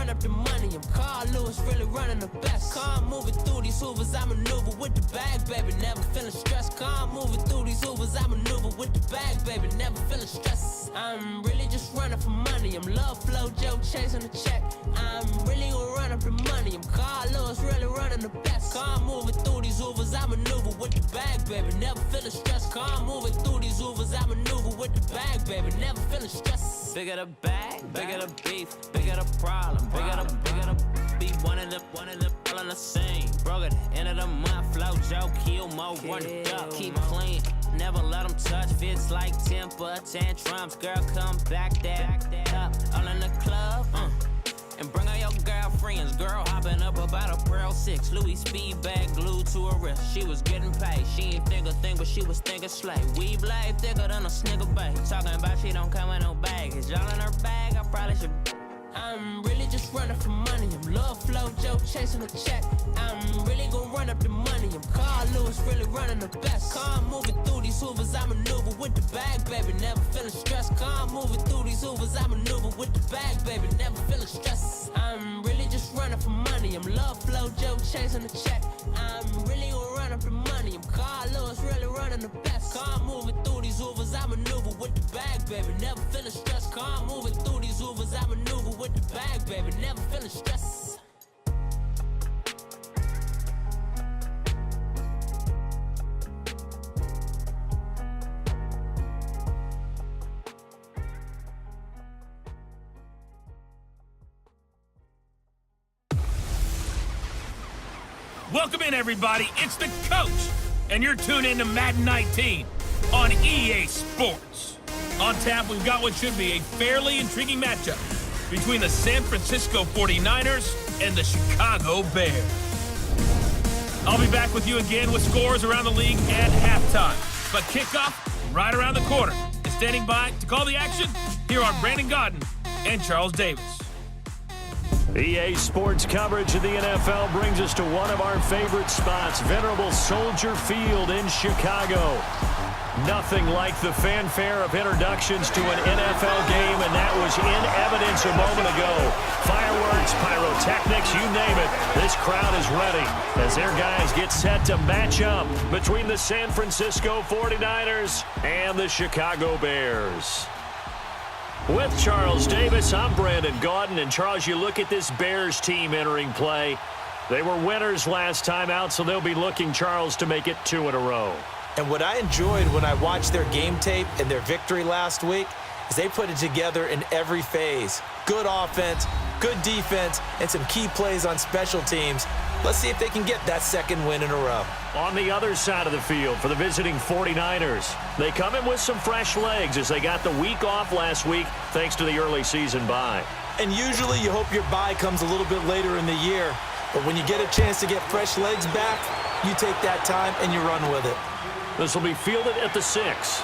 run up the money. I'm Carl Lewis, really running the best. Calm moving through these hoovers, I maneuver with the bag, baby. Never feeling stressed. Calm moving through these hoovers, I maneuver with the bag, baby. Never feeling stressed. I'm really just running for money. I'm love flow, Joe chasing the check. I'm really gonna run up the money. I'm Carl Lewis, really running the best. Calm moving through these hoovers, I maneuver with the bag, baby. Never feeling stressed. Calm moving through these hoovers, I maneuver with the bag, baby. Never feeling stressed. Bigger the bag, bigger the beef, bigger the problem, bigger the beef. One of them all in the same. Broke at the end of the month, flow, Joe, kill, mo, run it up, keep clean. Never let them touch, fits like temper tantrums. Girl, come back that up, all in the club, and bring all your girlfriends. Girl hopping up about a Pearl 6. Louis speed bag glued to her wrist. She was getting paid. She ain't think a thing, but she was thinking slay. Weave blade thicker than a snicker bag. Talking about she don't come with no baggage. Y'all in her bag, I probably should. I'm really just running for money. I'm love flow, Joe chasing a check. I'm really gonna run up the money. I'm Carl Lewis, really running the best. Calm moving through these hoovers, I maneuver with the bag, baby. Never feeling stressed. Calm moving through these hoovers, I maneuver with the bag, baby. Never feeling stressed. I'm really just running for money. I'm love flow, Joe chasing the check. I'm really gonna run up the money. I'm Carl Lewis, really running the best. Calm moving through these hoovers, I maneuver with the bag, baby. Never feeling stressed. Calm moving through these hoovers, I maneuver with the bag, baby. Never feeling stressed. Welcome in, everybody. It's the coach, and you're tuned in to Madden 19 on EA Sports. On tap, we've got what should be a fairly intriguing matchup between the San Francisco 49ers and the Chicago Bears. I'll be back with you again with scores around the league at halftime. But kickoff right around the corner. And standing by to call the action, here are Brandon Godden and Charles Davis. EA Sports coverage of the NFL brings us to one of our favorite spots, venerable Soldier Field in Chicago. Nothing like the fanfare of introductions to an NFL game, and that was in evidence a moment ago. Fireworks, pyrotechnics, you name it. This crowd is ready as their guys get set to match up between the San Francisco 49ers and the Chicago Bears. With Charles Davis, I'm Brandon Gaudin. And Charles, you look at this Bears team entering play. They were winners last time out, so they'll be looking, Charles, to make it 2 in a row. And what I enjoyed when I watched their game tape and their victory last week is they put it together in every phase. Good offense, good defense, and some key plays on special teams. Let's see if they can get that second win in a row. On the other side of the field for the visiting 49ers, they come in with some fresh legs as they got the week off last week thanks to the early season bye. And usually you hope your bye comes a little bit later in the year. But when you get a chance to get fresh legs back, you take that time and you run with it. This will be fielded at the 6.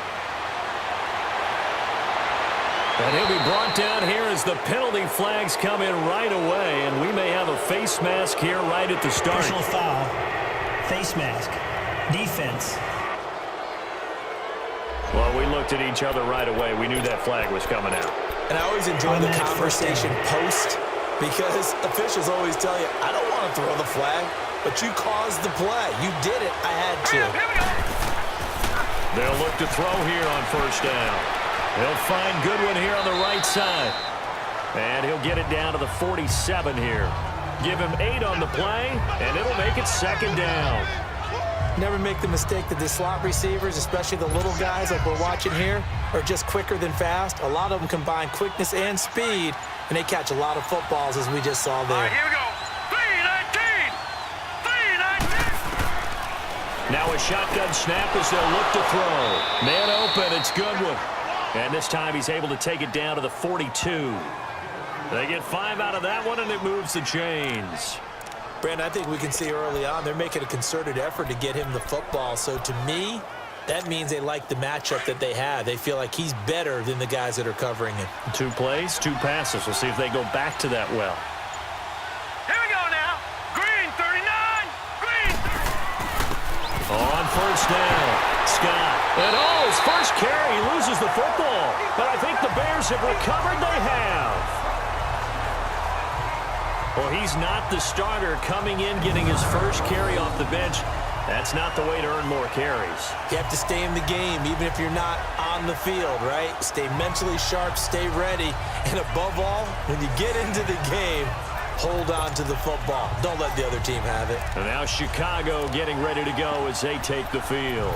And he'll be brought down here as the penalty flags come in right away. And we may have a face mask here right at the start. Personal foul, face mask, defense. Well, we looked at each other right away. We knew that flag was coming out. And I always enjoy the conversation post because officials always tell you, I don't want to throw the flag, but you caused the play. You did it. I had to. They'll look to throw here on first down. They'll find Goodwin here on the right side. And he'll get it down to the 47 here. Give him 8 on the play, and it'll make it second down. Never make the mistake that the slot receivers, especially the little guys like we're watching here, are just quicker than fast. A lot of them combine quickness and speed, and they catch a lot of footballs, as we just saw there. All right, here we go. 3-19! 3-19! Now a shotgun snap as they'll look to throw. Man open, it's Goodwin. And this time he's able to take it down to the 42. They get 5 out of that one, and it moves the chains. Brandon, I think we can see early on they're making a concerted effort to get him the football. So to me, that means they like the matchup that they have. They feel like he's better than the guys that are covering him. 2 plays, 2 passes. We'll see if they go back to that well. Here we go now. Green 39. Green. On first down, Scott. And his first carry, he loses the football. But I think the Bears have recovered. They have. Well, he's not the starter coming in, getting his first carry off the bench. That's not the way to earn more carries. You have to stay in the game, even if you're not on the field, right? Stay mentally sharp, stay ready, and above all, when you get into the game, hold on to the football. Don't let the other team have it. And now Chicago getting ready to go as they take the field.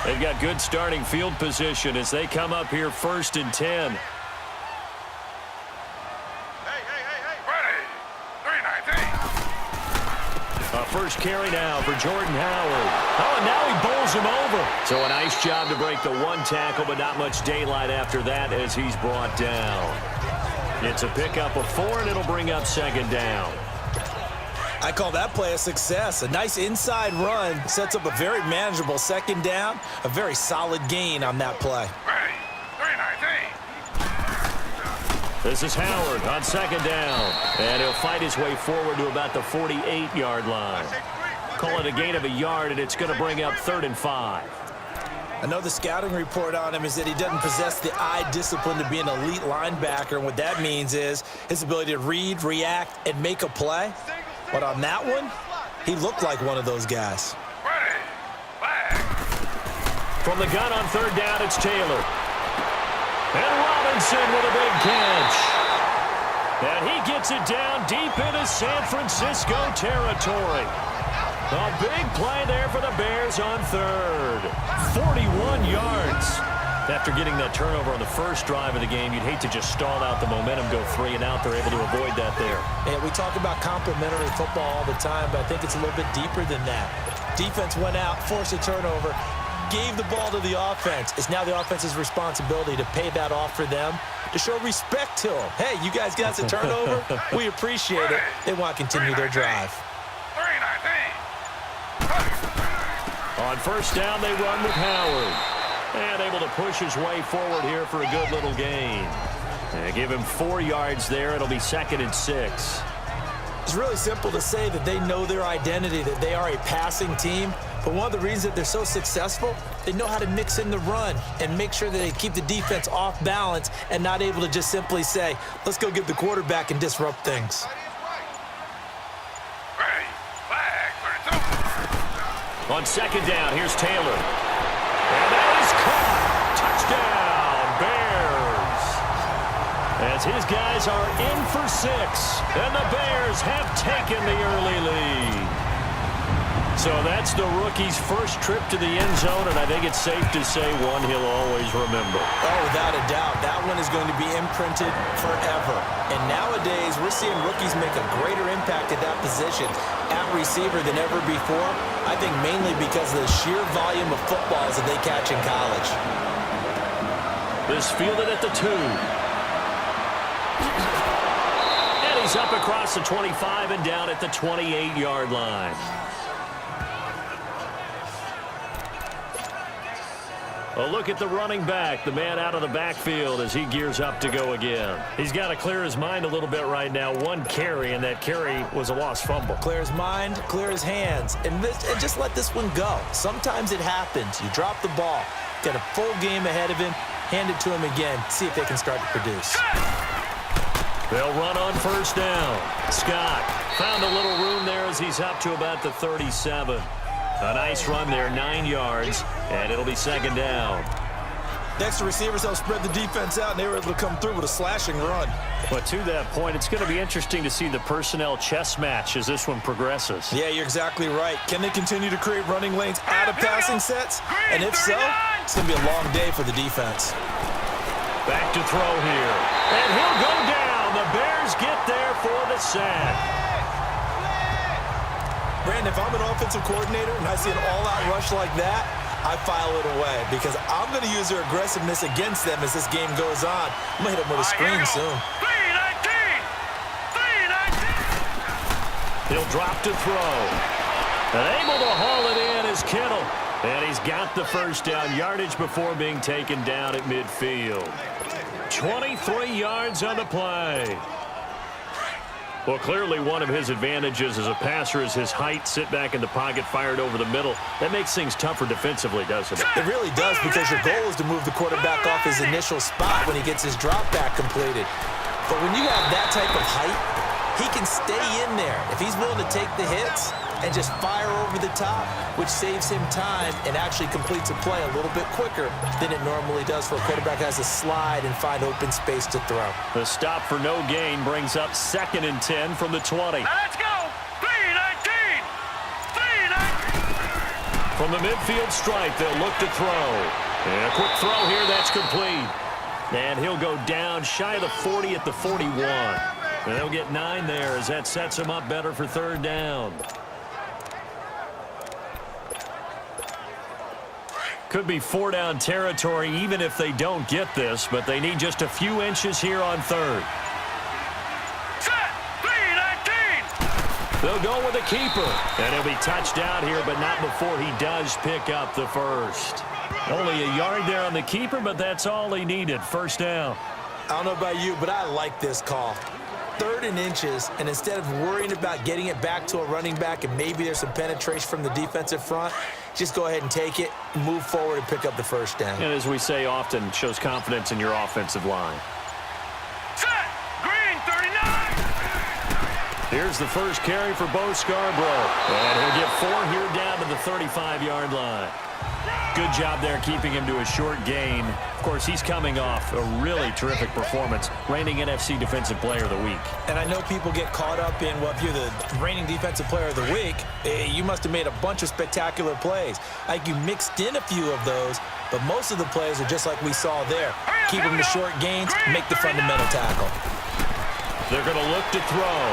They've got good starting field position as they come up here 1st and 10. First carry now for Jordan Howard. Oh, and now he bowls him over. So a nice job to break the one tackle, but not much daylight after that as he's brought down. It's a pickup of 4, and it'll bring up 2nd down. I call that play a success. A nice inside run sets up a very manageable 2nd down. A very solid gain on that play. This is Howard on 2nd down. And he'll fight his way forward to about the 48-yard line. Call it a gain of a yard, and it's going to bring up 3rd and 5. I know the scouting report on him is that he doesn't possess the eye discipline to be an elite linebacker. And what that means is his ability to read, react, and make a play. But on that one, he looked like one of those guys. From the gun on 3rd down, it's Taylor. And Robinson with a big catch. And he gets it down deep into San Francisco territory. A big play there for the Bears on 3rd. 41 yards. After getting that turnover on the first drive of the game, you'd hate to just stall out the momentum, go 3 and out. They're able to avoid that there. And we talk about complementary football all the time, but I think it's a little bit deeper than that. Defense went out, forced a turnover, gave the ball to the offense. It's now the offense's responsibility to pay that off for them, to show respect to them. Hey, you guys got a turnover? We appreciate it. They want to continue their drive. On 1st down, they run with Howard. And able to push his way forward here for a good little gain. And give him 4 yards there. It'll be 2nd and 6. It's really simple to say that they know their identity, that they are a passing team. But one of the reasons that they're so successful, they know how to mix in the run and make sure that they keep the defense off balance and not able to just simply say, let's go get the quarterback and disrupt things. On 2nd down, here's Taylor. And that is caught. Touchdown, Bears. As his guys are in for 6, and the Bears have taken the early lead. So that's the rookie's first trip to the end zone, and I think it's safe to say one he'll always remember. Oh, without a doubt. That one is going to be imprinted forever. And nowadays, we're seeing rookies make a greater impact at that position at receiver than ever before. I think mainly because of the sheer volume of footballs that they catch in college. This fielded at the 2. And he's up across the 25 and down at the 28-yard line. A look at the running back, the man out of the backfield as he gears up to go again. He's got to clear his mind a little bit right now. 1 carry, and that carry was a lost fumble. Clear his mind, clear his hands, and just let this one go. Sometimes it happens. You drop the ball, got a full game ahead of him, hand it to him again, see if they can start to produce. They'll run on 1st down. Scott found a little room there as he's up to about the 37. A nice run there, 9 yards, and it'll be 2nd down. Next to receivers, they'll spread the defense out, and they were able to come through with a slashing run. But to that point, it's going to be interesting to see the personnel chess match as this one progresses. Yeah, you're exactly right. Can they continue to create running lanes out of passing sets? And if so, it's going to be a long day for the defense. Back to throw here. And he'll go down. The Bears get there for the sack. Brandon, if I'm an offensive coordinator and I see an all-out rush like that, I file it away because I'm going to use their aggressiveness against them as this game goes on. I'm going to hit them with a screen soon. 3-19! He'll drop to throw. And able to haul it in is Kittle. And he's got the 1st down, yardage before being taken down at midfield. 23 yards on the play. Well, clearly one of his advantages as a passer is his height. Sit back in the pocket, fired over the middle. That makes things tougher defensively, doesn't it? It really does, because your goal is to move the quarterback off his initial spot when he gets his drop back completed. But when you have that type of height, he can stay in there if he's willing to take the hits and just fire over the top, which saves him time and actually completes a play a little bit quicker than it normally does for a quarterback who has to slide and find open space to throw. The stop for no gain brings up 2nd and 10 from the 20. Now let's go. 3-19. 3-19. From the midfield stripe, they'll look to throw. And a quick throw here, that's complete. And he'll go down shy of the 40 at the 41. And they'll get 9 there as that sets him up better for 3rd down. Could be 4-down territory even if they don't get this, but they need just a few inches here on 3rd. Set. 3-19. They'll go with a keeper. And he'll be touched out here, but not before he does pick up the first. Only a yard there on the keeper, but that's all he needed. 1st down. I don't know about you, but I like this call. 3rd and inches, and instead of worrying about getting it back to a running back and maybe there's some penetration from the defensive front, just go ahead and take it, move forward, and pick up the 1st down. And as we say often, it shows confidence in your offensive line. Set. Green 39. Here's the first carry for Bo Scarborough. And he'll get 4 here down to the 35-yard line. Good job there keeping him to a short gain. Of course, he's coming off a really terrific performance, reigning NFC Defensive Player of the Week. And I know people get caught up in, well, if you're the reigning Defensive Player of the Week, you must have made a bunch of spectacular plays. Like you mixed in a few of those, but most of the plays are just like we saw there. Keep them to short gains, make the fundamental tackle. They're going to look to throw.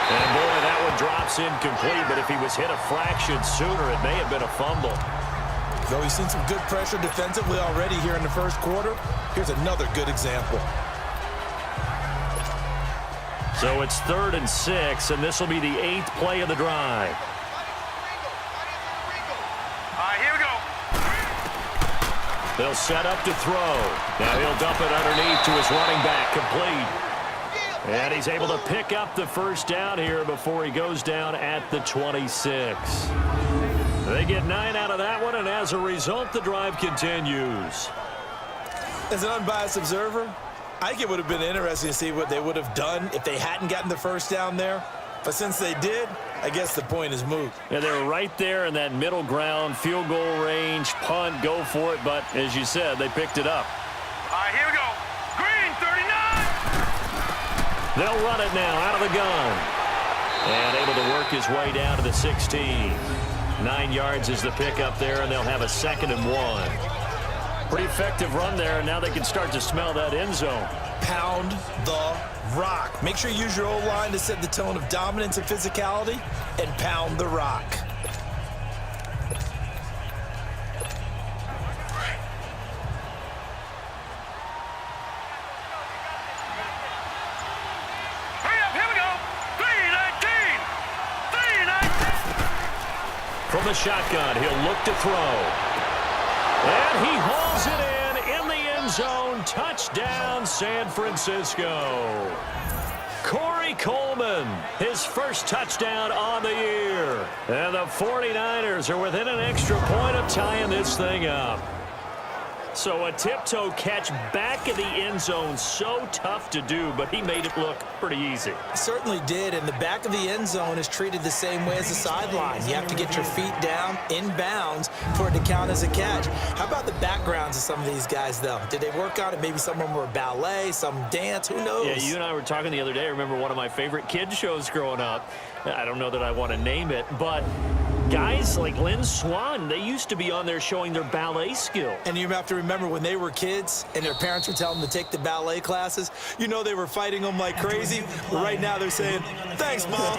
And, boy, that one drops incomplete, but if he was hit a fraction sooner, it may have been a fumble. Though we've seen some good pressure defensively already here in the 1st quarter, here's another good example. So it's 3rd and 6, and this will be the 8th play of the drive. All right, here we go. They'll set up to throw. Now he'll dump it underneath to his running back, complete. And he's able to pick up the 1st down here before he goes down at the 26. They get 9 out of that one, and as a result, the drive continues. As an unbiased observer, I think it would have been interesting to see what they would have done if they hadn't gotten the 1st down there. But since they did, I guess the point is moot. Yeah, they were right there in that middle ground, field goal range, punt, go for it. But as you said, they picked it up. All right, here we go. Green 39. They'll run it now out of the gun. And able to work his way down to the 16. 9 yards is the pickup there, and they'll have a 2nd and 1. Pretty effective run there, and now they can start to smell that end zone. Pound the rock. Make sure you use your O-line to set the tone of dominance and physicality, and pound the rock. From the shotgun, he'll look to throw. And he hauls it in the end zone. Touchdown, San Francisco. Corey Coleman, his first touchdown on the year. And the 49ers are within an extra point of tying this thing up. So a tiptoe catch back in the end zone, so tough to do, but he made it look pretty easy. Certainly did, and the back of the end zone is treated the same way as the sideline. You have to get your feet down in bounds for it to count as a catch. How about the backgrounds of some of these guys, though? Did they work on it? Maybe some of them were ballet, some dance, who knows? Yeah, you and I were talking the other day. I remember one of my favorite kids shows growing up. I don't know that I want to name it, but guys like Lynn Swan, they used to be on there showing their ballet skill. And you have to remember when they were kids and their parents would tell them to take the ballet classes, you know they were fighting them like crazy. But right now they're saying, thanks, Mom.